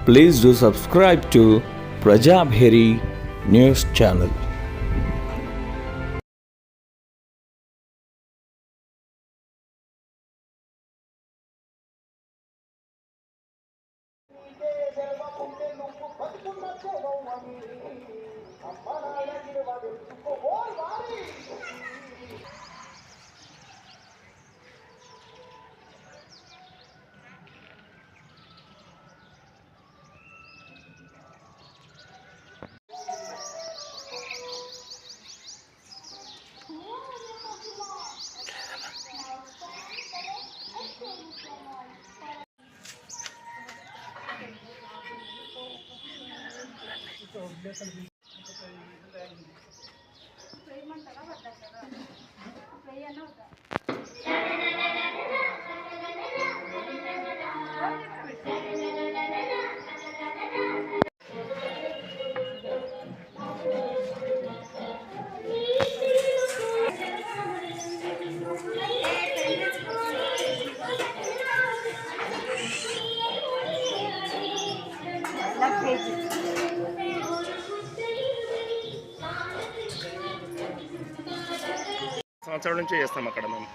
Please do subscribe to Prajabheri News Channel. సంవత్సరం నుంచి చేస్తాం అక్కడ మేము.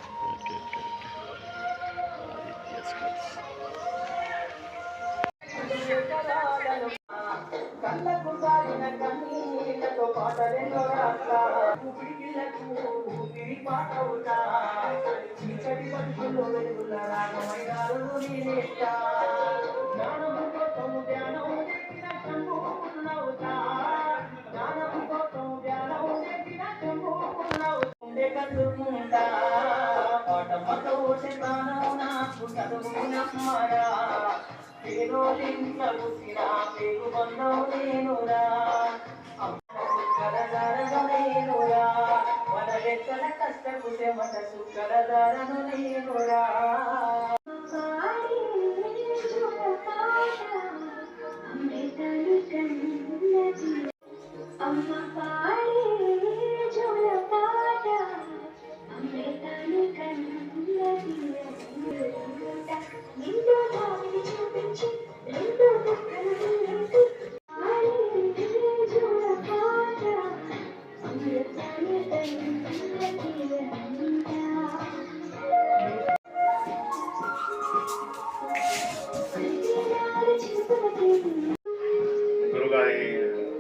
గురుగారి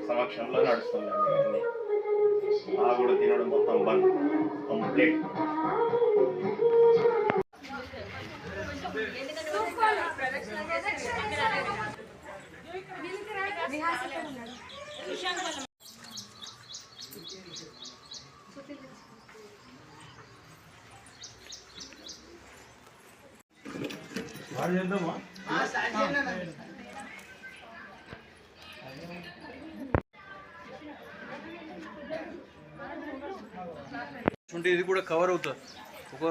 సమక్షంలో నడుస్తుందండి. ఆ కూడా తినడం మొత్తం బంద్ కంప్లీట్. ఇది కూడా కవర్ అవుతుంది. ఒక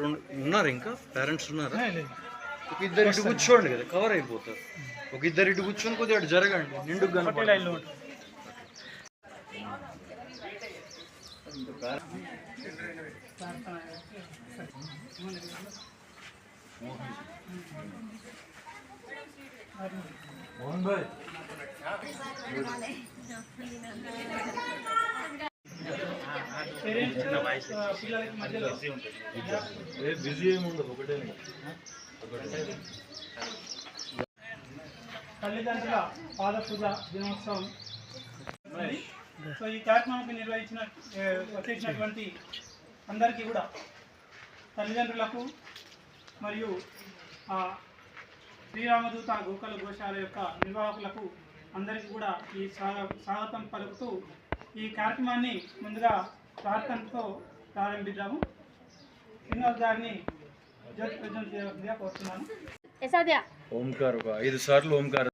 రెండు ఉన్నారు, ఇంకా పేరెంట్స్ ఉన్నారు. ఒక ఇద్దరు ఇటు కూర్చోండి కదా, కవర్ అయిపోతారు. ఒక ఇద్దరు ఇటు కూర్చొని కొద్దిగా అటు జరగండి, నిండుగా మోహన్ భాయ్ బిజీ ఏముండదు, ఒకటే తల్లిదండ్రుల పాద పూజ దినోత్సవం. సో ఈ కార్యక్రమానికి వచ్చేసినటువంటి అందరికీ కూడా తల్లిదండ్రులకు మరియు శ్రీరామదూత గోకుల గోశాల యొక్క నిర్వాహకులకు అందరికీ కూడా ఈ స్వాగతం పలుకుతూ ఈ కార్యక్రమాన్ని ముందుగా ప్రార్థనతో ప్రారంభిద్దాము. శ్రీనివాస్ గారిని జ్యోతి ప్రజ్వలన చేయవలసిందిగా కోరుతున్నాను. ఓంకార్ ఒక 5 సార్లు ఓంకార్.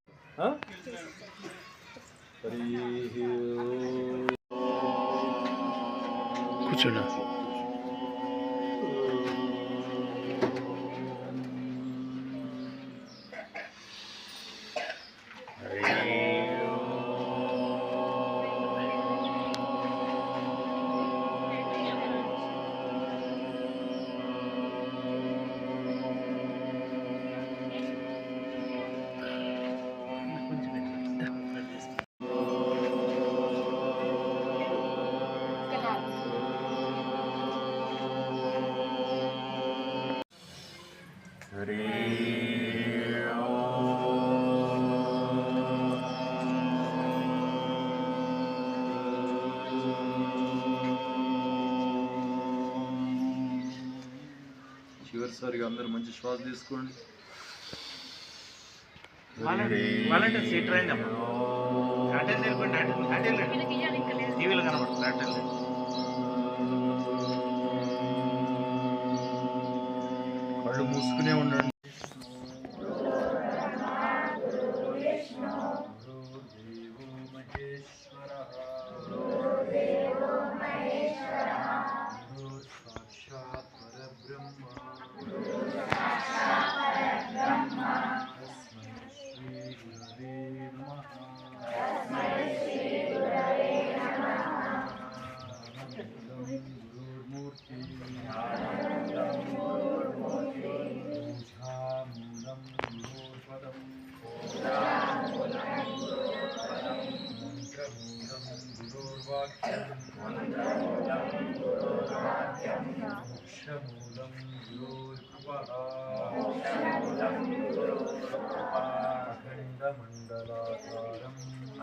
కూర్చోండి. ఒక్కసారిగా అందరూ మంచి శ్వాస తీసుకోండి. వాలంటీర్ సీట్ రైంది అమ్మా. టీవీలో కనబడుతుంది. కళ్ళు మూసుకునే ఉండండి.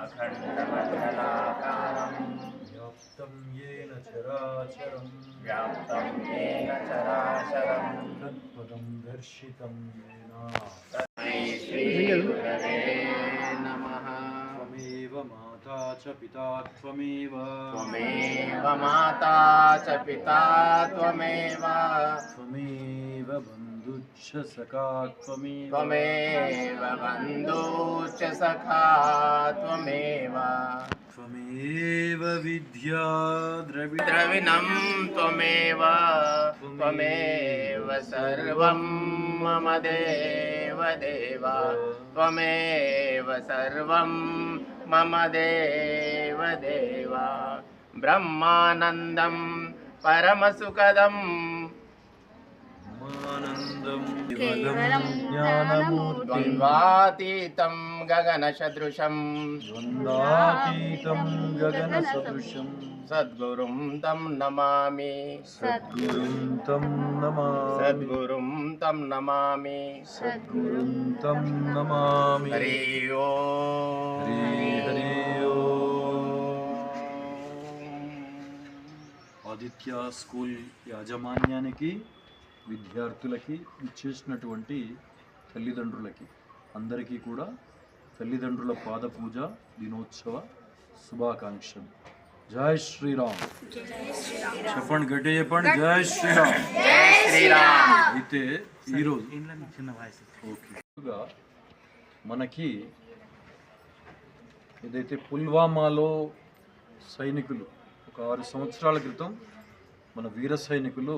అఖండమండలాకారం వ్యాప్తం ఏన చరాచరం తత్పదం దర్శితం ఏన తస్మై శ్రీ గురవే నమః. త్వమేవ మాతా చ పితా త్వమేవ త్వమేవ మాతా చ పితా త్వమేవ త్వమేవ బంధుశ్చ సఖా త్వమేవ త్వమేవ బంధుశ్చ సఖా త్వమేవ త్వమేవ విద్యా ద్రవిణం త్వమేవ త్వమేవ సర్వం మమ దేవ దేవ త్వమేవ సర్వం మమ దేవ దేవ బ్రహ్మానందం పరమసుఖదం ఆనందం కేవలం జ్ఞానమూర్తిం ద్వంద్వాతీతం గగనసదృశం ద్వంద్వాతీతం గగన సదృశం సద్గురుం తం నమామి సద్గురుం తం నమామి సద్గురుం తం నమామి సద్గురుం తం నమామి. హరి ఓం హరి హరి ఓం. ఆదిత్య స్కూల్ యాజమాన్యానికి, విద్యార్థులకి, ఇచ్చేసినటువంటి తల్లిదండ్రులకి అందరికీ కూడా తల్లిదండ్రుల పాదపూజ దినోత్సవ శుభాకాంక్షలు. జై శ్రీరామ్. చెప్పండి, గట్టి చెప్పండి, జై శ్రీరామ్. శ్రీరామ్. అయితే ఈరోజు ఓకే మనకి ఏదైతే పుల్వామాలో సైనికులు ఒక 6 సంవత్సరాల క్రితం మన వీర సైనికులు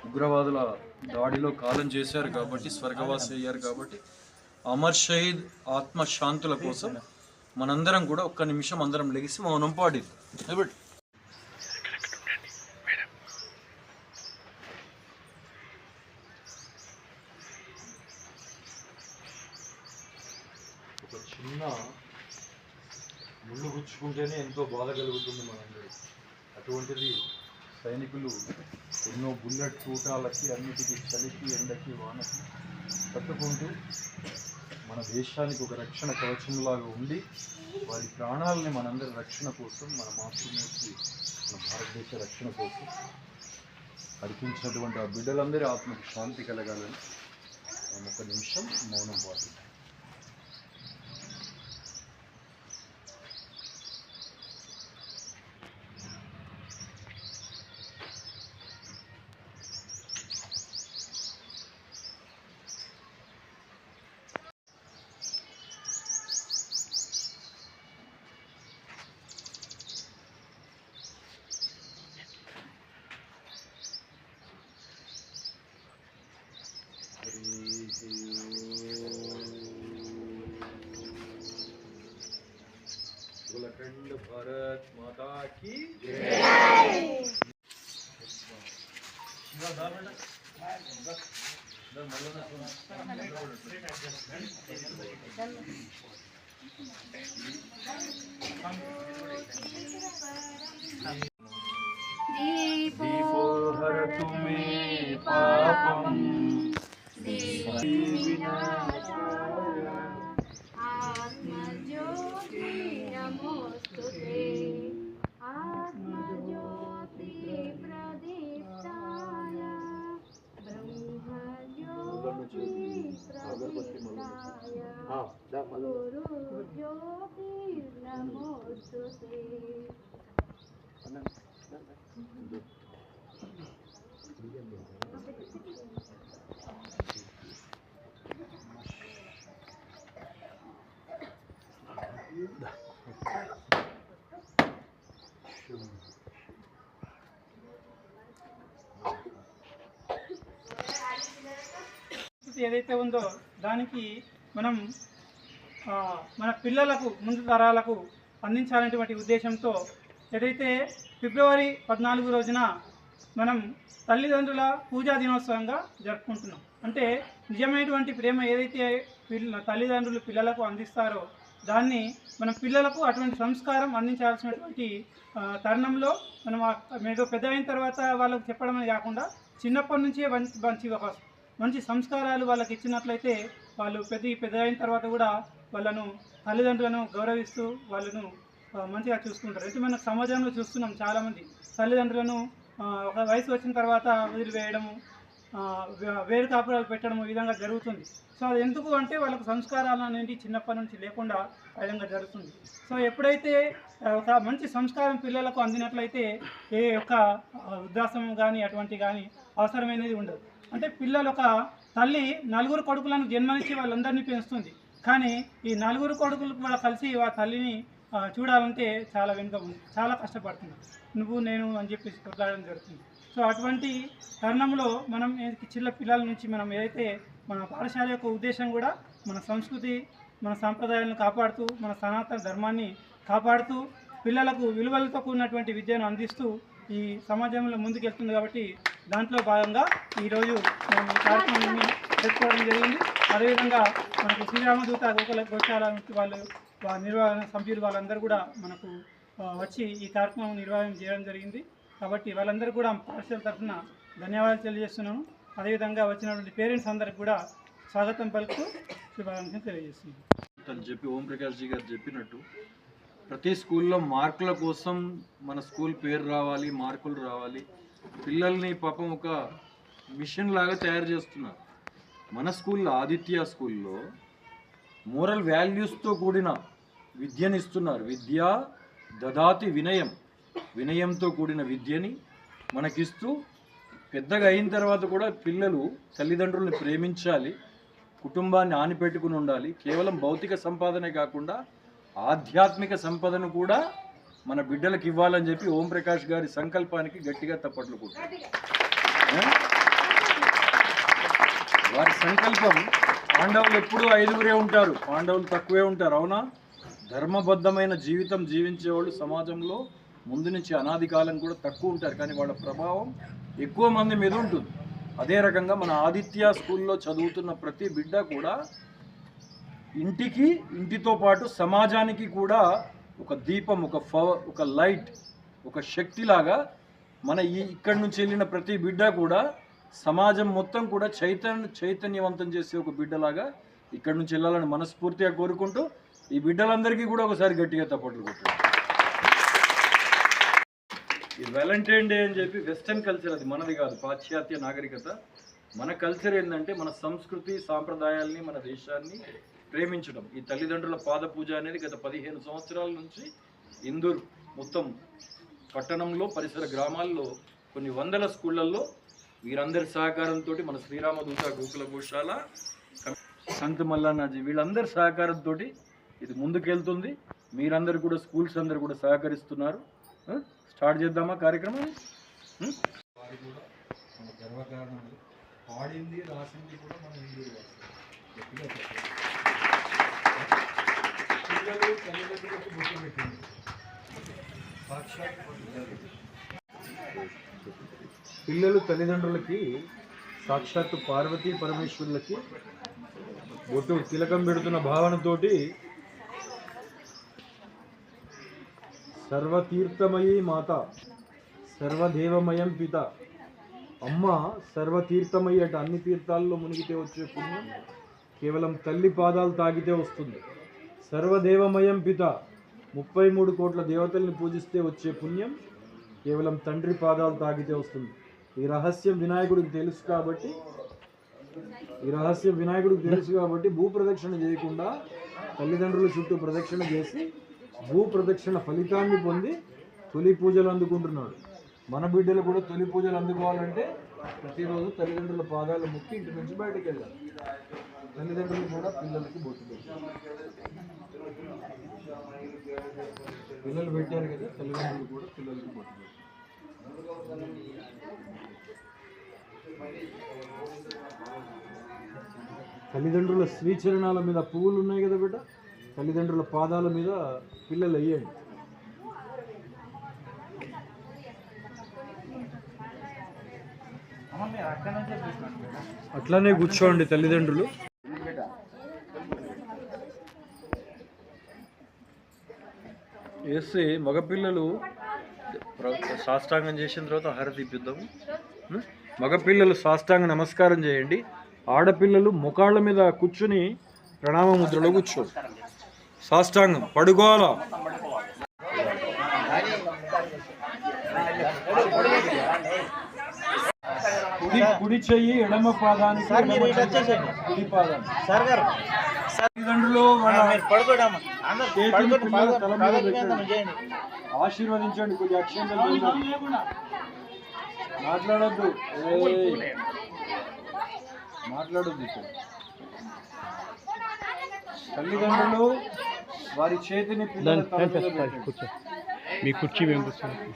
ఉగ్రవాదుల దాడిలో కాలం చేశారు కాబట్టి, స్వర్గవాసి అయ్యారు కాబట్టి, అమర్ షహీద్ ఆత్మశాంతుల కోసం మనందరం కూడా ఒక్క నిమిషం అందరం లెగిసి మౌనం పాడింది. ఒక చిన్న ముళ్ళు గుచ్చుకుంటేనే ఎంతో బాధ కలుగుతుంది మనందరికీ. అటువంటిది సైనికులు ఎన్నో బుల్లెట్ తూటాలకి, అన్నిటికీ, చలికి, ఎండకి, వానకి తట్టుకుంటూ మన దేశానికి ఒక రక్షణ కవచంలాగా ఉండి వారి ప్రాణాలని మనందరి రక్షణ కోసం, మన మాతృమూర్తి, మన భారతదేశ రక్షణ కోసం అర్పించినటువంటి ఆ బిడ్డలందరి ఆత్మకు శాంతి కలగాలని మనం ఒక నిమిషం మౌనం పాటిద్దాం. उत्तराखंड भारत माता की जय। दीपो हरतु मे पापम आत्मज्योति नमोस्तुते आत्मज्योति प्रदीप्ताय ब्रह्म गुरुर्ज्योतिर्नमोस्तुते ఏదైతే ఉందో దానికి మనం మన పిల్లలకు ముందు తరాలకు అందించాలనేటువంటి ఉద్దేశంతో ఏదైతే ఫిబ్రవరి 14 రోజున మనం తల్లిదండ్రుల పూజా దినోత్సవంగా జరుపుకుంటున్నాం. అంటే నిజమైనటువంటి ప్రేమ ఏదైతే తల్లిదండ్రులు పిల్లలకు అందిస్తారో దాన్ని మనం పిల్లలకు అటువంటి సంస్కారం అందించాల్సినటువంటి తరుణంలో మనం ఏదో పెద్ద అయిన తర్వాత వాళ్ళకు చెప్పడమే కాకుండా చిన్నప్పటి నుంచే మంచి సంస్కారాలు వాళ్ళకి ఇచ్చినట్లయితే వాళ్ళు పెద్ద అయిన తర్వాత కూడా వాళ్ళను తల్లిదండ్రులను గౌరవిస్తూ వాళ్ళను మంచిగా చూసుకుంటారు. అయితే మన సమాజంలో చూస్తున్నాం చాలామంది తల్లిదండ్రులను ఒక వయసు వచ్చిన తర్వాత వదిలివేయడము, వేరు కాపురాలు పెట్టడం ఈ విధంగా జరుగుతుంది. సో అది ఎందుకు అంటే వాళ్ళకు సంస్కారాలు అనేవి చిన్నప్పటి నుంచి లేకుండా ఆ విధంగా జరుగుతుంది. సో ఎప్పుడైతే ఒక మంచి సంస్కారం పిల్లలకు అందినట్లయితే ఏ యొక్క వృద్ధాశ్రమం కానీ అటువంటి కానీ అవసరమైనది ఉండదు. అంటే పిల్లలు ఒక తల్లి 4 కొడుకులను జన్మనిచ్చి వాళ్ళందరినీ పెంచుతుంది. కానీ ఈ 4 కొడుకులు కూడా కలిసి ఆ తల్లిని చూడాలంటే చాలా వెనుక ఉంది, చాలా కష్టపడుతుంది. నువ్వు నేను అని చెప్పేసి కొట్లాడడం జరుగుతుంది. సో అటువంటి తరుణంలో మనం చిన్న పిల్లల నుంచి మనం ఏదైతే మన పాఠశాల యొక్క ఉద్దేశం కూడా మన సంస్కృతి మన సాంప్రదాయాలను కాపాడుతూ మన సనాతన ధర్మాన్ని కాపాడుతూ పిల్లలకు విలువలతో కూడినటువంటి విద్యను అందిస్తూ ఈ సమాజంలో ముందుకెళ్తుంది. కాబట్టి దాంట్లో భాగంగా ఈరోజు మనం ఈ కార్యక్రమాన్ని జరుపుకోవడం జరిగింది. అదేవిధంగా మనకు శ్రీరామదూత గోశాల వాళ్ళు నిర్వహణ సభ్యులు వాళ్ళందరూ కూడా మనకు వచ్చి ఈ కార్యక్రమం నిర్వహణ చేయడం జరిగింది. కాబట్టి వాళ్ళందరూ కూడా పాఠశాల తరఫున ధన్యవాదాలు తెలియజేస్తున్నాను. అదేవిధంగా వచ్చినటువంటి పేరెంట్స్ అందరికి కూడా స్వాగతం పలుకుతూ శుభాకాంక్షలు తెలియజేస్తున్నాను. తను చెప్పి ఓంప్రకాష్ జీ గారు చెప్పినట్టు ప్రతి స్కూల్లో మార్కుల కోసం మన స్కూల్ పేరు రావాలి, మార్కులు రావాలి, పిల్లల్ని పాపం ఒక మిషన్ లాగా తయారు చేస్తున్నారు. మన స్కూల్లో ఆదిత్య స్కూల్లో మోరల్ వాల్యూస్తో కూడిన విద్యనిస్తున్నారు. విద్య దదాతి వినయం, వినయంతో కూడిన విద్యని మనకిస్తూ పెద్దగా అయిన తర్వాత కూడా పిల్లలు తల్లిదండ్రులను ప్రేమించాలి, కుటుంబాన్ని ఆనిపెట్టుకుని ఉండాలి. కేవలం భౌతిక సంపాదనే కాకుండా ఆధ్యాత్మిక సంపదను కూడా మన బిడ్డలకు ఇవ్వాలని చెప్పి ఓంప్రకాష్ గారి సంకల్పానికి గట్టిగా తప్పట్లు కొట్టారు. వారి సంకల్పం పాండవులు ఎప్పుడూ 5గురే ఉంటారు, పాండవులు తక్కువే ఉంటారు. అవునా? ధర్మబద్ధమైన జీవితం జీవించేవాళ్ళు సమాజంలో ముందు నుంచి అనాది కాలం కూడా తక్కువ ఉంటారు, కానీ వాళ్ళ ప్రభావం ఎక్కువ మంది మీద ఉంటుంది. అదే రకంగా మన ఆదిత్య స్కూల్లో చదువుతున్న ప్రతి బిడ్డ కూడా ఇంటితో పాటు సమాజానికి కూడా ఒక దీపం, ఒక లైట్, ఒక శక్తిలాగా మన ఇక్కడి నుంచి వెళ్ళిన ప్రతి బిడ్డ కూడా సమాజం మొత్తం కూడా చైతన్యవంతం చేసే ఒక బిడ్డలాగా ఇక్కడి నుంచి వెళ్ళాలని మనస్ఫూర్తిగా కోరుకుంటూ ఈ బిడ్డలందరికీ కూడా ఒకసారి గట్టిగా తప్పట్లు కొట్టారు. ఈ వ్యాలంటైన్ డే అని చెప్పి వెస్టర్న్ కల్చర్, అది మనది కాదు, పాశ్చాత్య నాగరికత. మన కల్చర్ ఏంటంటే మన సంస్కృతి సాంప్రదాయాల్ని, మన దేశాన్ని ప్రేమించడం. ఈ తల్లిదండ్రుల పాద పూజ అనేది గత 15 సంవత్సరాల నుంచి ఇందూరు మొత్తం పట్టణంలో పరిసర గ్రామాల్లో కొన్ని వందల స్కూళ్ళల్లో వీరందరి సహకారంతో మన శ్రీరామదూత గోకుల గోశాల, సంత్ మల్లానాజీ వీళ్ళందరి సహకారంతో ఇది ముందుకెళ్తుంది. మీరందరూ కూడా స్కూల్స్ అందరూ కూడా సహకరిస్తున్నారు. స్టార్ట్ చేద్దామా కార్యక్రమం? వారు కూడా మన గర్వకారణాలు పాడింది రాసింది కూడా మన హిందూ పిల్లలు తల్లిదండ్రులకు బొట్టు పెట్టింది. పిల్లలు తల్లిదండ్రులకి సాక్షాత్తు పార్వతీ పరమేశ్వరులకి బొట్టు తిలకం పెడుతున్న భావనతోటి సర్వతీర్థమయీ మాత సర్వదేవమయం పిత, అమ్మ సర్వతీర్థమయ్యి అటు అన్ని తీర్థాల్లో మునిగితే వచ్చే పుణ్యం కేవలం తల్లి పాదాలు తాగితే వస్తుంది. సర్వదేవమయం పిత 33 కోట్ల దేవతల్ని పూజిస్తే వచ్చే పుణ్యం కేవలం తండ్రి పాదాలు తాగితే వస్తుంది. ఈ రహస్యం వినాయకుడికి తెలుసు కాబట్టి ఈ రహస్యం వినాయకుడికి తెలుసు కాబట్టి భూ ప్రదక్షిణ చేయకుండా తల్లిదండ్రుల చుట్టూ ప్రదక్షిణ చేసి భూ ప్రదక్షిణ ఫలితాన్ని పొంది తొలి పూజలు అందుకుంటున్నాడు. మన బిడ్డలు కూడా తొలి పూజలు అందుకోవాలంటే ప్రతిరోజు తల్లిదండ్రుల పాదాలు ముక్కి ఇంటి నుంచి బయటకు వెళ్ళాలి. తల్లిదండ్రులు కూడా పిల్లలకి బొట్టు పెట్టారు. పిల్లలు పెట్టారు కదా, తల్లిదండ్రులు కూడా పిల్లలకి బొట్టు పెట్టారు. తల్లిదండ్రుల శ్రీచరణాల మీద పువ్వులు ఉన్నాయి కదా బిడ్డ, తల్లిదండ్రుల పాదాల మీద పిల్లలు అయ్యండి. అట్లానే కూర్చోండి తల్లిదండ్రులు. వేసి మగపిల్లలు సాష్టాంగం చేసిన తర్వాత హారతి ఇప్పిద్దాము. మగపిల్లలు సాష్టాంగ నమస్కారం చేయండి. ఆడపిల్లలు ముఖాళ్ళ మీద కూర్చుని ప్రణామ ముద్రలో కూర్చోండి. సాష్టాంగం పడుకోవాలా. కుడి చెయ్యి ఎడమ పాదానికి కుడి పాదానికి తల్లిదండ్రులు ఆశీర్వదించండి. కొద్దిగా అక్షంతలు మాట్లాడద్దు, మాట్లాడద్దు. తల్లిదండ్రులు వారి చేతిని పిల్లల తల మీద పెట్టండి. మీ కుర్చీ మేము కూర్చోండి.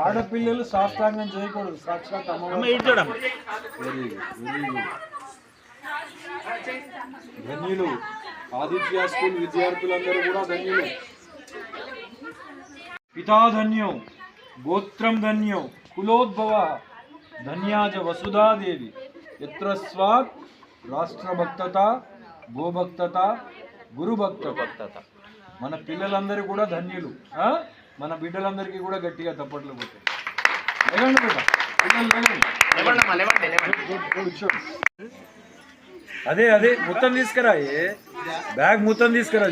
ఆడపిల్లలు సాష్టాంగం చేయకూడదు, సాక్షాత్ అమ్మవారు. Very good, very good. ధన్యులు ఆదిత్య స్కూల్ విద్యార్థులందరూ కూడా ధన్యులు. పితా ధన్యం, గోత్రం ధన్యం, కులోద్భవ ధన్యాజ వసుధాదేవి. ఎత్ర స్వాత్ రాష్ట్రభక్తత, గోభక్తత, గురుభక్తత. మన పిల్లలందరూ కూడా ధన్యులు. మన బిడ్డలందరికీ కూడా గట్టిగా తప్పట్లు కొట్టారు. లేవండి బిడ్డ, పిల్లలు అదే అదే మొత్తం తీసుకురా, బ్యాగ్ మొత్తం తీసుకురా.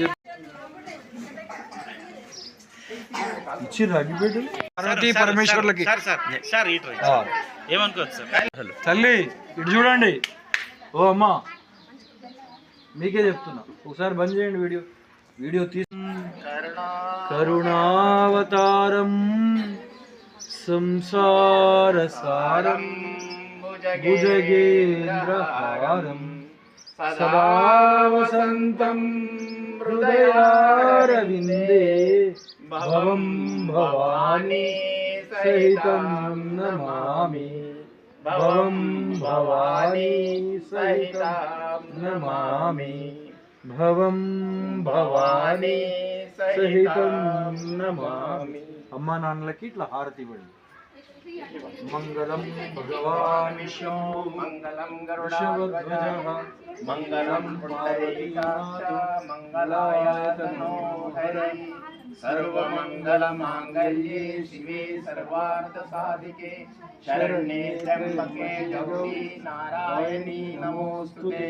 ఇచ్చిర్రా అగ్గిపెట్టు పార్వతీ పరమేశ్వర్లకి. తల్లి ఇటు చూడండి. ఓ అమ్మా, మీకే చెప్తున్నా, ఒకసారి బంద్ చేయండి వీడియో. వీడియో తీసి కరుణావతారం సంసారసారం భుజగేంద్రహారం సదా వసంతం హృదయారవిందే భవం భవానీ సహితం నమామి. భవం భవానీ సహితం నమామి. భవం భవానీ సహితం నమామి. అమ్మా నాన్నలకి ఇట్లా హారతి ఇవ్వండి. మంగళం భగవాన్ విష్ణు, మంగళం గరుడధ్వజ, మంగళం పార్వతీనాథ, మంగళాయ తనో హరి. सर्वमंगलमांगल्ये शिवे सर्वार्थसाधिके शरण्ये त्र्यंबके गौरी नारायणी नमोस्तुते.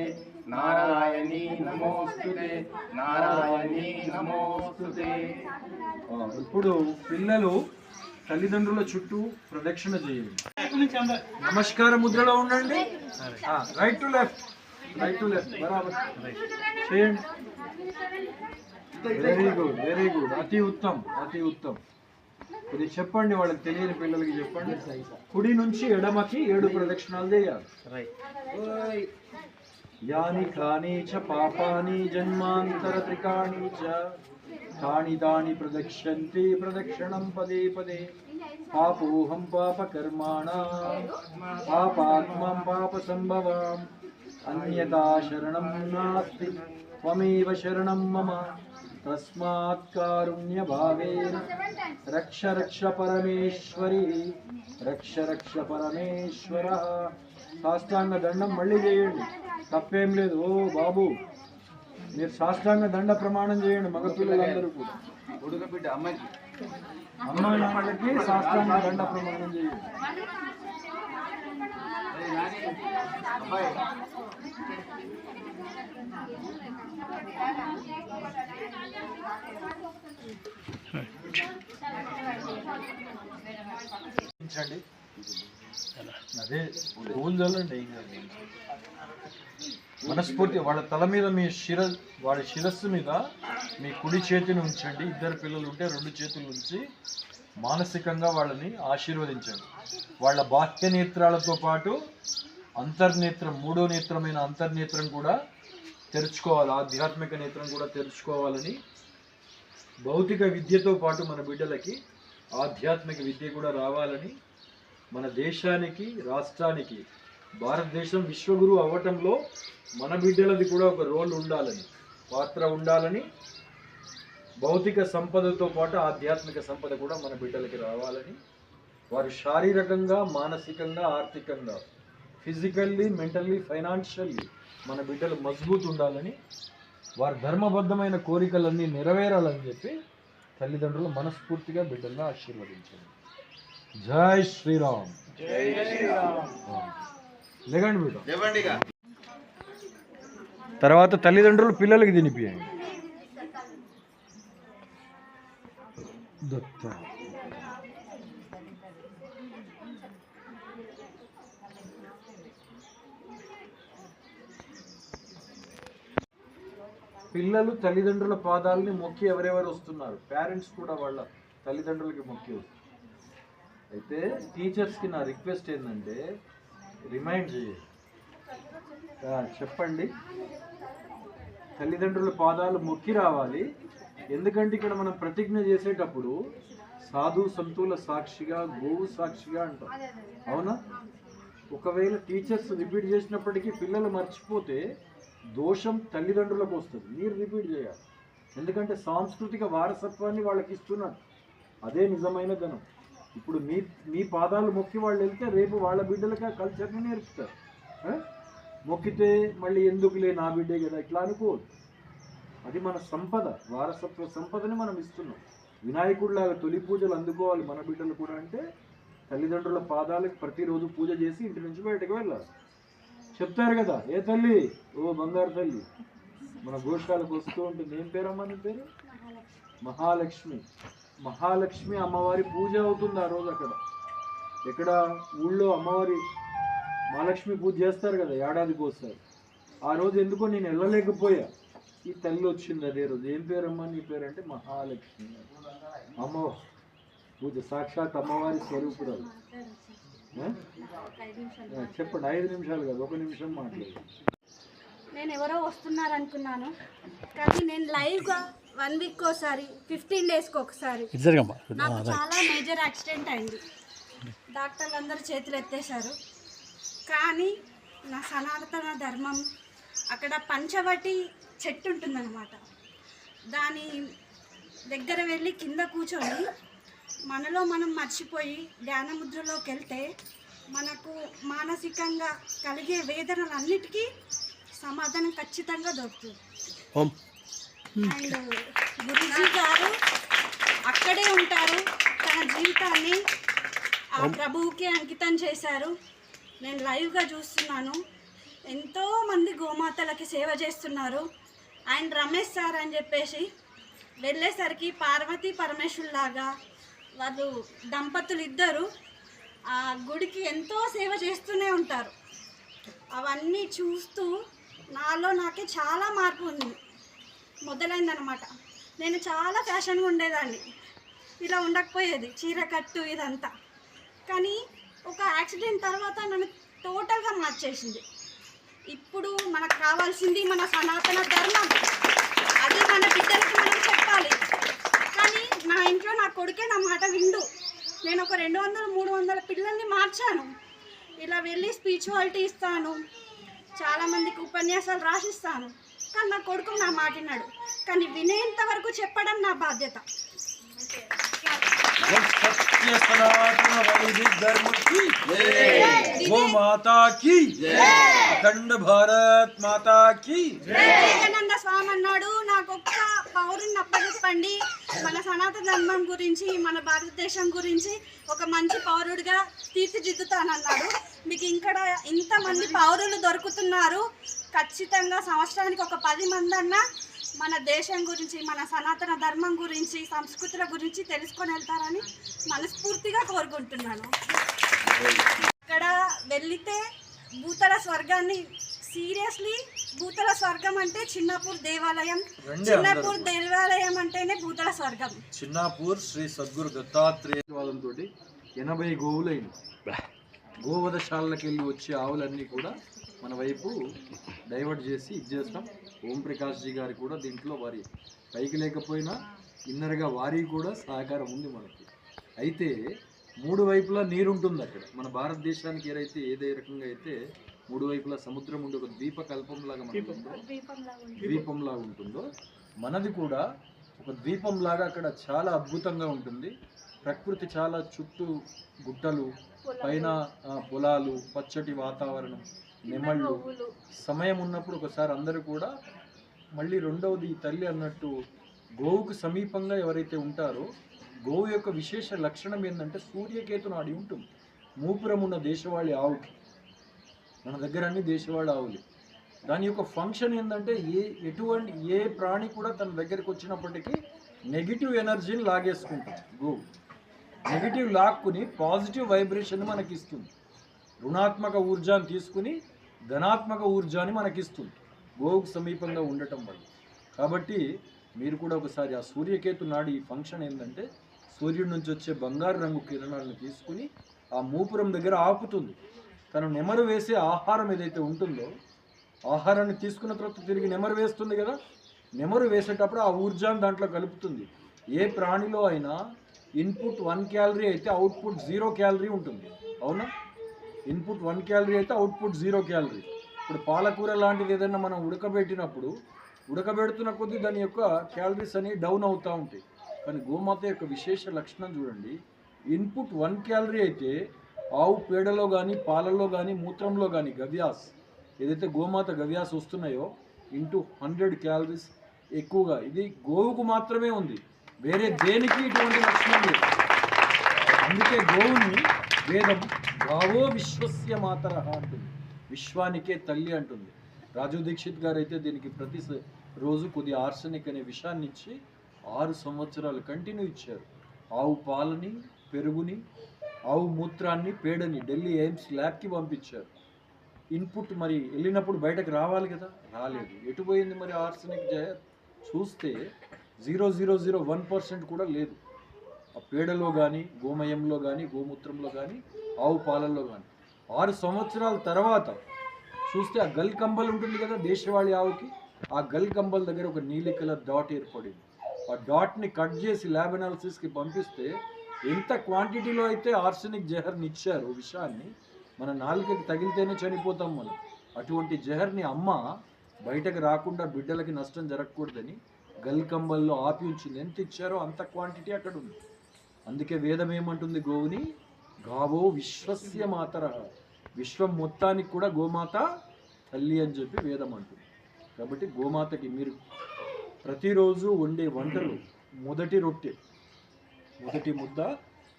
नारायणी नमोस्तुते, नारायणी नमोस्तुते. ఇప్పుడు పిల్లలు తల్లిదండ్రుల చుట్టూ ప్రదక్షిణ చేయండి. నమస్కార ముద్రలో ఉండండి. Right to left, right to left, బరాబర్ చేయండి. Very good, very good. అతి ఉత్తమ్, అతి ఉత్తమ్. ఇది చెప్పండి, వాళ్ళకి తెలియని పిల్లలకి చెప్పండి. కుడి నుంచి ఎడమకి 7 ప్రదక్షిణాలు చేయాలి. యాని కాని చ పాపాని జన్మాంతర త్రికాణి చ తాని తాని ప్రదక్షంతి ప్రదక్షిణం పదే పదే. పాపోహం పాపకర్మాణం పాపాత్మం పాప సంభవాం అన్యతా శరణం నాస్తి త్వమేవ శరణం మమ. తస్మాత్ కారుణ్య భావేన రక్ష రక్ష పరమేశ్వరి, రక్ష రక్ష పరమేశ్వర. సాష్టాంగ దండం మళ్ళీ చేయండి, తప్పేం లేదు. ఓ బాబు, మీరు సాష్టాంగ దండ ప్రమాణం చేయండి మగపిల్లలందరూ కూడా. బిడ్డ అమ్మాయికి అమ్మ నాన్నలకి సాష్టాంగ దండ ప్రమాణం చేయండి. అదే పువ్వులు చల్లండి. మనస్ఫూర్తి వాళ్ళ తల మీద వాళ్ళ శిరస్సు మీద మీ కుడి చేతిని ఉంచండి. ఇద్దరు పిల్లలు ఉంటే 2 చేతులు ఉంచి మానసికంగా వాళ్ళని ఆశీర్వదించండి. వాళ్ళ బాహ్య నేత్రాలతో పాటు అంతర్నేత్రం, 3వ నేత్రమైన అంతర్నేత్రం కూడా తెరుచుకోవాలి, ఆధ్యాత్మిక నేత్రం కూడా తెరుచుకోవాలని, భౌతిక విద్యతో పాటు మన బిడ్డలకి ఆధ్యాత్మిక విద్య కూడా రావాలని, మన దేశానికి రాష్ట్రానికి భారతదేశం విశ్వగురు అవ్వటంలో మన బిడ్డలది కూడా ఒక రోల్ ఉండాలని, పాత్ర ఉండాలని, భౌతిక సంపదతో పాటు ఆధ్యాత్మిక సంపద కూడా మన బిడ్డలకి రావాలని, వారు శారీరకంగా, మానసికంగా, ఆర్థికంగా, ఫిజికల్లీ, మెంటల్లీ, ఫైనాన్షియల్లీ మన బిడ్డలు మజబూత్ ఉండాలని, వారి ధర్మబద్ధమైన కోరికలన్నీ నెరవేరాలని చెప్పి తల్లిదండ్రులు మనస్ఫూర్తిగా బిడ్డలను ఆశీర్వదించండి. జై శ్రీరామ్. లేకండి బిడ్డ. తర్వాత తల్లిదండ్రులు పిల్లలకి తినిపియండి. దత్త పిల్లలు తల్లిదండ్రుల పాదాలని మొక్కి ఎవరెవరు వస్తున్నారు, పేరెంట్స్ కూడా వాళ్ళ తల్లిదండ్రులకి మొక్కి వస్తారు. అయితే టీచర్స్కి నా రిక్వెస్ట్ ఏంటంటే రిమైండ్ చేయండి, చెప్పండి తల్లిదండ్రుల పాదాలు మొక్కి రావాలి. ఎందుకంటే ఇక్కడ మనం ప్రతిజ్ఞ చేసేటప్పుడు సాధు సంతుల సాక్షిగా, గోవు సాక్షిగా అంటాం, అవునా? ఒకవేళ టీచర్స్ రిపీట్ చేసినప్పటికీ పిల్లలు మర్చిపోతే దోషం తల్లిదండ్రులకు వస్తుంది. మీరు రిపీట్ చేయాలి, ఎందుకంటే సాంస్కృతిక వారసత్వాన్ని వాళ్ళకి ఇస్తున్నారు, అదే నిజమైన ధనం. ఇప్పుడు మీ పాదాలు మొక్కి వాళ్ళు వెళ్తే రేపు వాళ్ళ బిడ్డలకి ఆ కల్చర్ని నేర్పుతారు. మొక్కితే మళ్ళీ ఎందుకులే నా బిడ్డే కదా ఇట్లా అనుకోదు. అది మన సంపద, వారసత్వ సంపదని మనం ఇస్తున్నాం. వినాయకుడిలాగా తొలి పూజలు అందుకోవాలి మన బిడ్డలు కూడా అంటే తల్లిదండ్రుల పాదాలకు ప్రతిరోజు పూజ చేసి ఇంటి నుంచి బయటకు వెళ్ళాలి. చెప్తారు కదా, ఏ తల్లి, ఓ బంగారు తల్లి మన గోశాలకు వస్తూ ఉంటుంది. ఏం పేరమ్మా నీ పేరు? మహాలక్ష్మి. మహాలక్ష్మి అమ్మవారి పూజ అవుతుంది ఆ రోజు. ఎక్కడ ఊళ్ళో అమ్మవారి మహాలక్ష్మి పూజ చేస్తారు కదా, ఏడాదికి వస్తారు. ఆ రోజు ఎందుకో నేను వెళ్ళలేకపోయా, ఈ తల్లి వచ్చింది అదే రోజు. ఏం పేరమ్మా నీ పేరు అంటే మహాలక్ష్మి. అమ్మవారి పూజ సాక్షాత్ అమ్మవారి స్వరూపురాలు. చెప్పండి, 5 నిమిషాలు కాదు, 1 నిమిషం మాట్లాడు. నేను ఎవరో వస్తున్నారు అనుకున్నాను, కానీ నేను లైవ్గా 1 వీక్ ఒకసారి, 15 డేస్కి ఒకసారి నాకు చాలా మేజర్ యాక్సిడెంట్ అయింది. డాక్టర్లు అందరూ చేతులు ఎత్తేశారు. కానీ నా సనాతన ధర్మం, అక్కడ పంచవటి చెట్టు ఉంటుందన్నమాట, దాని దగ్గర వెళ్ళి కింద కూర్చొని మనలో మనం మర్చిపోయి ధ్యాన ముద్రలోకి వెళ్తే మనకు మానసికంగా కలిగే వేదనలన్నిటికీ సమాధానం ఖచ్చితంగా దొరుకుతుంది. అండ్ గురుజీ గారు అక్కడే ఉంటారు, తన జీవితాన్ని ఆ ప్రభువుకి అంకితం చేశారు. నేను లైవ్గా చూస్తున్నాను, ఎంతోమంది గోమాతలకి సేవ చేస్తున్నారు. ఆయన రమేష్ సార్ అని చెప్పేసి వెళ్ళేసరికి పార్వతీ పరమేశ్వరులాగా వాళ్ళు దంపతులు ఇద్దరు ఆ గుడికి ఎంతో సేవ చేస్తూనే ఉంటారు. అవన్నీ చూస్తూ నాకే చాలా మార్పు ఉంది మొదలైందనమాట. నేను చాలా ఫ్యాషన్గా ఉండేదాన్ని, ఇలా ఉండకపోయేది, చీర కట్టు ఇదంతా. కానీ ఒక యాక్సిడెంట్ తర్వాత నన్ను టోటల్గా మార్చేసింది. ఇప్పుడు మనకు కావాల్సింది మన సనాతన ధర్మం, అది మన బిడ్డలకి మనం చెప్పాలి. కానీ నా ఇంట్లో నా కొడుకే నా మాట విండు. నేను ఒక 200-300 పిల్లల్ని మార్చాను. ఇలా వెళ్ళి స్పిరిచువాలిటీ ఇస్తాను, చాలామందికి ఉపన్యాసాలు రాసిస్తాను, కానీ నా కొడుకు నా మాట విన్నాడు. కానీ వినేంత వరకు చెప్పడం నా బాధ్యత. సత్య సనాతన వైదిక ధర్మకి గో మాతా కీ అఖండ భారత్ మాతా కీ. వివేకానంద స్వామి అన్నాడు, నాకు ఒక్క పౌరుని అప్పచెప్పండి, మన సనాతన ధర్మం గురించి, మన భారతదేశం గురించి ఒక మంచి పౌరుడిగా తీర్చిదిద్దుతానన్నాడు. మీకు ఇక్కడ ఇంతమంది పౌరులు దొరుకుతున్నారు, ఖచ్చితంగా సంవత్సరానికి ఒక 10 మంది అన్నా మన దేశం గురించి, మన సనాతన ధర్మం గురించి, సంస్కృతుల గురించి తెలుసుకొని వెళ్తారని మనస్ఫూర్తిగా కోరుకుంటున్నాను. ఇక్కడ వెళితే భూతల స్వర్గాన్ని, సీరియస్లీ భూతల స్వర్గం అంటే చిన్నపూర్ దేవాలయం, చిన్నపూర్ దేవాలయం అంటేనే భూతల స్వర్గం. చిన్నాపూర్ శ్రీ సద్గురు దత్తాత్రేయ వాదంతో 80 గోవులైన గోవధశాలకి వెళ్ళి వచ్చే ఆవులన్నీ కూడా మన వైపు డైవర్ట్ చేసి ఇచ్చేస్తాం. ఓం ప్రకాష్ జీ గారు కూడా దీంట్లో వారి పైకి లేకపోయినా ఇన్నర్గా వారి కూడా సహకారం ఉంది మనకి. అయితే 3 వైపులా నీరు ఉంటుంది అక్కడ. మన భారతదేశానికి ఏదే రకంగా అయితే 3 వైపులా సముద్రం ఉండే ఒక ద్వీపకల్పంలాగా ద్వీపంలాగా ఉంటుందో, మనది కూడా ఒక ద్వీపంలాగా అక్కడ చాలా అద్భుతంగా ఉంటుంది. ప్రకృతి చాలా చుట్టూ గుట్టలు, పైన పొలాలు, పచ్చటి వాతావరణం, నెమళ్ళు. సమయం ఉన్నప్పుడు ఒకసారి అందరూ కూడా మళ్ళీ రెండవది తల్లి అన్నట్టు గోవుకు సమీపంగా ఎవరైతే ఉంటారో, గోవు యొక్క విశేష లక్షణం ఏంటంటే సూర్యకేతు నాడి ఉంటుంది. మూపురం ఉన్న దేశవాళీ ఆవుకి, మన దగ్గర అన్ని దేశవాళీ ఆవులు. దాని యొక్క ఫంక్షన్ ఏంటంటే ఏ ప్రాణి కూడా తన దగ్గరికి వచ్చినప్పటికీ నెగిటివ్ ఎనర్జీని లాగేసుకుంటుంది. గోవు నెగిటివ్ లాక్కుని పాజిటివ్ వైబ్రేషన్ మనకి ఇస్తుంది. రుణాత్మక ఊర్జాన్ని తీసుకుని ధనాత్మక ఊర్జాన్ని మనకిస్తుంది గోవుకు సమీపంగా ఉండటం వల్ల. కాబట్టి మీరు కూడా ఒకసారి ఆ సూర్యకేతు నాడి ఫంక్షన్ ఏంటంటే సూర్యుడి నుంచి వచ్చే బంగారు రంగు కిరణాలను తీసుకుని ఆ మూపురం దగ్గర ఆపుతుంది. తను నెమరు వేసే ఆహారం ఏదైతే ఉంటుందో, ఆహారాన్ని తీసుకున్న తర్వాత తిరిగి నెమరు వేస్తుంది కదా, నెమరు వేసేటప్పుడు ఆ ఊర్జాన్ని దాంట్లో కలుపుతుంది. ఏ ప్రాణిలో అయినా ఇన్పుట్ 1 క్యాలరీ అయితే అవుట్పుట్ 0 క్యాలరీ ఉంటుంది, అవునా? ఇన్పుట్ 1 క్యాలరీ అయితే అవుట్పుట్ 0 క్యాలరీ. ఇప్పుడు పాలకూర లాంటిది ఏదైనా మనం ఉడకబెడుతున్న కొద్దీ దాని యొక్క క్యాలరీస్ అనేవి డౌన్ అవుతూ ఉంటాయి. కానీ గోమాత యొక్క విశేష లక్షణం చూడండి, ఇన్పుట్ 1 క్యాలరీ అయితే ఆవు పేడలో కానీ, పాలల్లో కానీ, మూత్రంలో కానీ గవ్యాస్ ఏదైతే గోమాత గవ్యాస్ వస్తున్నాయో ఇంటూ 100 క్యాలరీస్ ఎక్కువగా. ఇది గోవుకు మాత్రమే ఉంది, వేరే దేనికి ఇటువంటి లక్షణం లేదు. అందుకే గోవుని వేదం గావో విశ్వస్య మాతరః అంటుంది, విశ్వానికే తల్లి అంటుంది. రాజు దీక్షిత్ గారు అయితే దీనికి ప్రతి రోజు కొద్ది ఆర్సెనిక్ అనే విషయాన్ని ఇచ్చి 6 సంవత్సరాలు కంటిన్యూ ఇచ్చారు. ఆవు పాలని, పెరుగుని, ఆవు మూత్రాన్ని, పేడని ఢిల్లీ ఎయిమ్స్ ల్యాబ్కి పంపించారు. ఇన్పుట్ మరి వెళ్ళినప్పుడు బయటకు రావాలి కదా, రాలేదు. ఎటు పోయింది మరి ఆర్సెనిక్ జహర్? చూస్తే 0.001% కూడా లేదు. ఆ పేడలో కానీ, గోమయంలో కానీ, గోమూత్రంలో కానీ, ఆవు పాలల్లో కానీ. 6 సంవత్సరాల తర్వాత చూస్తే ఆ గల్ కంబల్ ఉంటుంది కదా దేశవాళీ ఆవుకి, ఆ గల్ కంబల్ దగ్గర ఒక నీలి కలర్ డాట్ ఏర్పడింది. ఆ డాట్ని కట్ చేసి ల్యాబ్ అనాలిసిస్కి పంపిస్తే ఎంత క్వాంటిటీలో అయితే ఆర్సెనిక్ జహర్ని ఇచ్చారు విషాన్ని, మన నాలుకకి తగిలితేనే చనిపోతాం మనం. అటువంటి జహర్ని అమ్మ బయటకు రాకుండా బిడ్డలకి నష్టం జరగకూడదని గల్ కంబల్లో ఆపి ఉంచింది. ఎంత ఇచ్చారో అంత క్వాంటిటీ అక్కడ ఉంది. అందుకే వేదం ఏమంటుంది, గోవుని గావో విశ్వస్య మాతరః, విశ్వం మొత్తానికి కూడా గోమాత తల్లి అని చెప్పి వేదం అంటుంది. కాబట్టి గోమాతకి మీరు ప్రతిరోజు వండే వంటలు మొదటి రొట్టె, మొదటి ముద్ద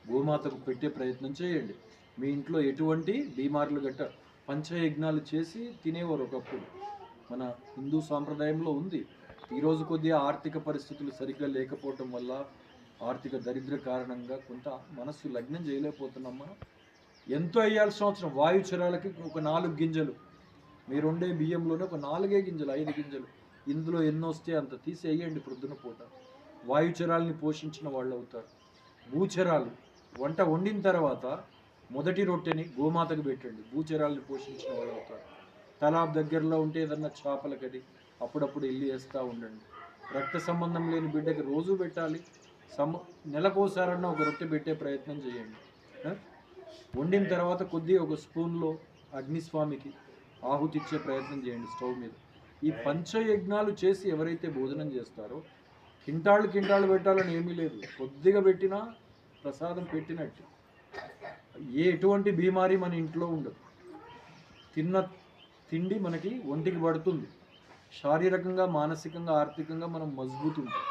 గోమాతకు పెట్టే ప్రయత్నం చేయండి. మీ ఇంట్లో ఎటువంటి బీమార్లు గట్ట పంచయజ్ఞాలు చేసి తినేవారు ఒకప్పుడు, మన హిందూ సాంప్రదాయంలో ఉంది. ఈరోజు కొద్దిగా ఆర్థిక పరిస్థితులు సరిగ్గా లేకపోవటం వల్ల, ఆర్థిక దరిద్ర కారణంగా కొంత మనస్సు లగ్నం చేయలేకపోతున్నాం మనం. ఎంతో అయ్యాల్సిన అవసరం. వాయుచరాలకి ఒక 4 గింజలు, మీరు వండే బియ్యంలోనే ఒక 4 గింజలు, 5 గింజలు, ఇందులో ఎన్నో వస్తే అంత తీసి వేయండి ప్రొద్దున పూట. వాయుచరాల్ని పోషించిన వాళ్ళు అవుతారు. భూచరాలు వంట వండిన తర్వాత మొదటి రొట్టెని గోమాతకు పెట్టండి, భూచరాల్ని పోషించిన వాళ్ళు అవుతారు. తలాబ్ దగ్గరలో ఉంటే ఏదన్నా చేపలకది అప్పుడప్పుడు వెళ్ళి వేస్తూ ఉండండి. రక్త సంబంధం లేని బిడ్డకి రోజు పెట్టాలి, నెలకోసారన్నా ఒక రొట్టె పెట్టే ప్రయత్నం చేయండి. వండిన తర్వాత కొద్దిగా ఒక స్పూన్లో అగ్నిస్వామికి ఆహుతి ఇచ్చే ప్రయత్నం చేయండి స్టవ్ మీద. ఈ పంచయజ్ఞాలు చేసి ఎవరైతే భోజనం చేస్తారో, కింటాళ్ళు పెట్టాలని ఏమీ లేదు, కొద్దిగా పెట్టినా ప్రసాదం పెట్టినట్టు. ఎటువంటి బీమారి మన ఇంట్లో ఉండదు. తిన్న తిండి మనకి ఒంటికి పడుతుంది, శారీరకంగా మానసికంగా ఆర్థికంగా మనం మజబూత్ ఉంటాం.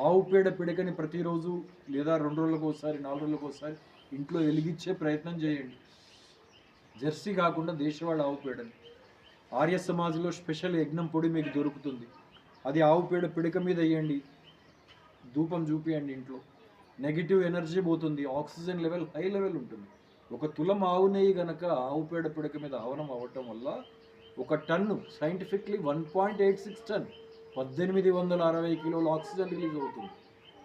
ఆవు పేడ పిడకని ప్రతిరోజు లేదా 2 రోజులకు ఒకసారి 4 రోజులకు ఒకసారి ఇంట్లో వెలిగించే ప్రయత్నం చేయండి. జెర్సీ కాకుండా దేశవాళ ఆవు పేడని ఆర్య సమాజ్లో స్పెషల్ యజ్ఞం పొడి మీకు దొరుకుతుంది. అది ఆవు పేడ పిడక మీద వేయండి, ధూపం చూపియండి ఇంట్లో. నెగిటివ్ ఎనర్జీ పోతుంది, ఆక్సిజన్ లెవెల్ హై లెవెల్ ఉంటుంది. 1 తులం ఆవు నెయ్యి కనుక ఆవు పేడ పిడక మీద హవనం అవ్వటం వల్ల 1 టన్ను సైంటిఫిక్లీ 1.86 టన్ 1860 కిలోల ఆక్సిజన్ రిలీజ్ అవుతుంది.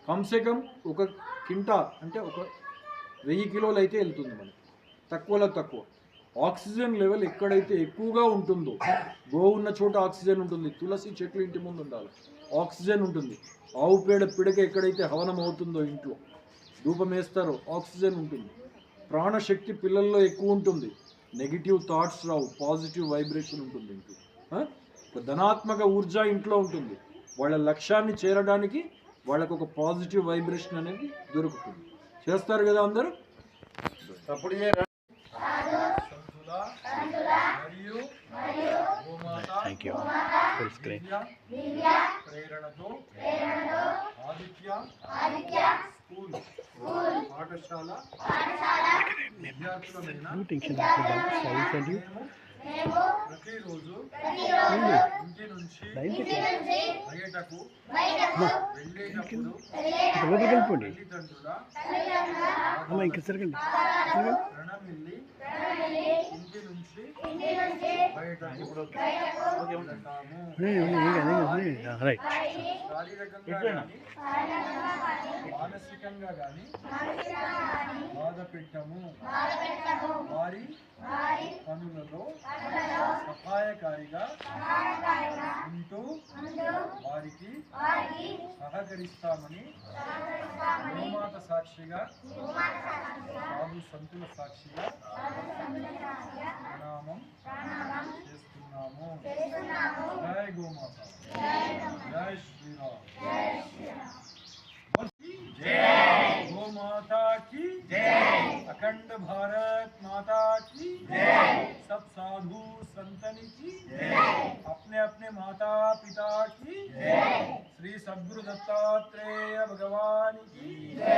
కమ్సే కమ్ 1 కింటా అంటే 1000 కిలోలు అయితే వెళ్తుంది మనకి. తక్కువలో తక్కువ ఆక్సిజన్ లెవెల్ ఎక్కడైతే ఎక్కువగా ఉంటుందో, గో ఉన్న చోట ఆక్సిజన్ ఉంటుంది, తులసి చెట్లు ఇంటి ముందు ఉండాలి, ఆక్సిజన్ ఉంటుంది. ఆవు పేడ పిడక ఎక్కడైతే హవనం అవుతుందో ఇంట్లో ధూపం వేస్తారో ఆక్సిజన్ ఉంటుంది. ప్రాణశక్తి పిల్లల్లో ఎక్కువ ఉంటుంది, నెగిటివ్ థాట్స్ రావు, పాజిటివ్ వైబ్రేషన్ ఉంటుంది ఇంట్లో. ఒక ధనాత్మక ఊర్జ ఇంట్లో ఉంటుంది. వాళ్ళ లక్ష్యాన్ని చేరడానికి వాళ్ళకు ఒక పాజిటివ్ వైబ్రేషన్ అనేది దొరుకుతుంది. చేస్తారు కదా అందరూ? తప్పుడు మరియు థ్యాంక్ యూ. Full screen. ప్రేరణతో ఆదిత్య స్కూల్ పాఠశాల విద్యార్థులమైన టెన్షన్ సైన్స్ ప్రతిరోజు ఇంటి నుంచి బయటకు వెళ్ళేటప్పుడు వెళ్ళిపోండి తల్లిదండ్రుల అమ్మ ఇంకా సరిగండి ప్రణమిల్లి ఇంటి నుంచి బయటకు వెళ్తాము. రైట్. శారీరకంగా కానీ మానసికంగా కానీ బాధ పెట్టము. వారి పనులలో సహాయకారిగా ఉంటూ వారికి సహకరిస్తామని గోమాత సాక్షిగా సాధు సంతుల సాక్షిగా ప్రణామం చేస్తున్నాము. జై గోమాత, జై శ్రీరామ్. गौ माता की जय, अखंड भारत माता की जय, सब साधु संतन की जय, अपने अपने माता पिता की जय, श्री सद्गुरु दत्तात्रेय भगवान की जय,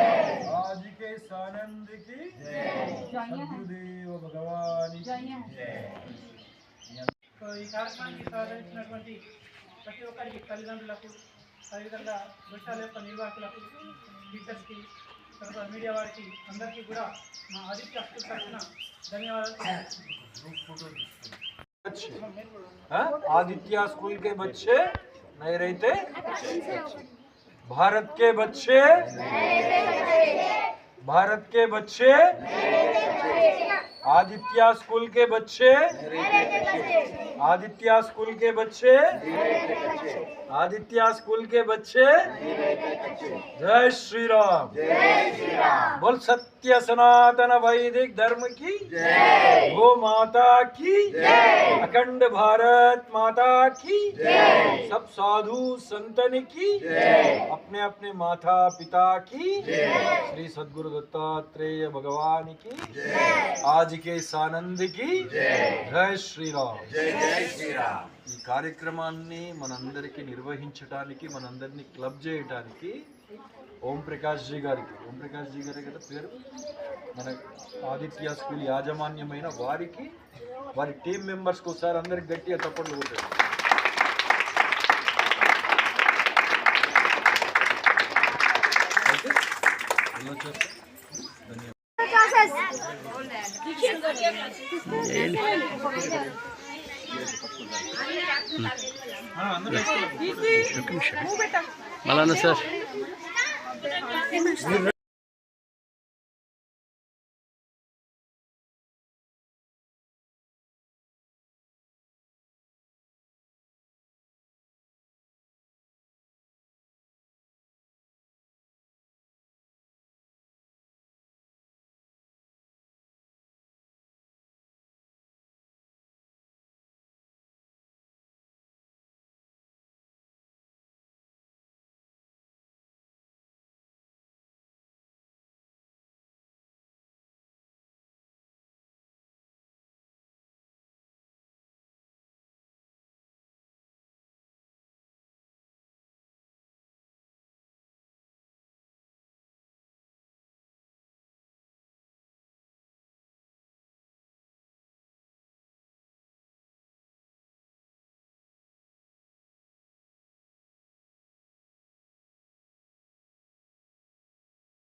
आज के सानंद की जय, सद्गुरुदेव भगवान की जय. ఈ కార్యక్రమానికి సహకరించినటువంటి ప్రతి ఒక్కరికి, తల్లిదండ్రులకు, అదేవిధంగా వృక్షాల యొక్క నిర్వాహకులకు, టీచర్స్కి, తర్వాత మీడియా వారికి అందరికీ కూడా మా ఆదిత్య స్కూల్ తరఫున ధన్యవాదాలు. आदित्य स्कूल के बच्चे नहीं रहते, भारत के बच्चे, भारत के बच्चे, आदित्य स्कूल के बच्चे, आदित्य स्कूल के बच्चे, आदित्य स्कूल के बच्चे, जय श्री राम, बोल सत्य सनातन वैदिक धर्म की जय, गो माता की जय, अखंड भारत माता की जय, सब साधु संतन की जय, अपने अपने माता पिता की जय, श्री सद्गुरु दत्तात्रेय भगवान की जय, आज के सानंद की जय, जय श्री राम, जय जय श्री राम. ఈ కార్యక్రమాన్ని మనందరికీ నిర్వహించడానికి, మనందరినీ క్లబ్ చేయడానికి ఓం ప్రకాష్ జీ గారికి, ఓం ప్రకాష్ జీ గారే కదా పేరు, మన ఆదిత్య స్కూల్ యాజమాన్యమైన వారికి, వారి టీం మెంబర్స్కి ఒకసారి అందరికి గట్టిగా తప్పట్లు కొట్టారు. మళ్ళా సార్